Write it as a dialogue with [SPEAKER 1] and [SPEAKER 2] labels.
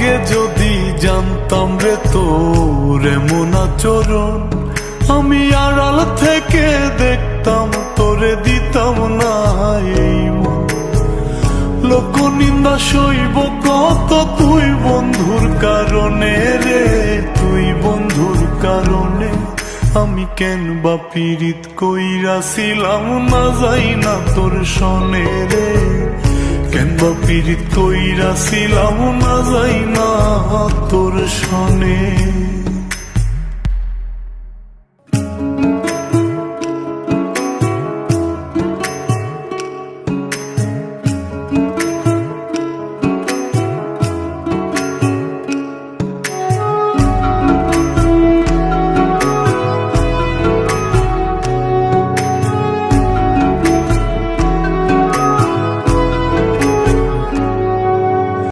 [SPEAKER 1] আগে যদি জানতাম রে তোর এমন আচরণ, আমি আড়াল থেকে দেখতাম তোরে দিতাম না এই মন। লোক নিন্দা সইব কত তুই বন্ধুর কারণে রে, তুই বন্ধুর কারণে। আমি কেন বা পীড়িত কইরাছিলাম না যাই না তোর সনে রে, কেন বা পীড়িত কইরাছিলাম না যাই না তোর সনে।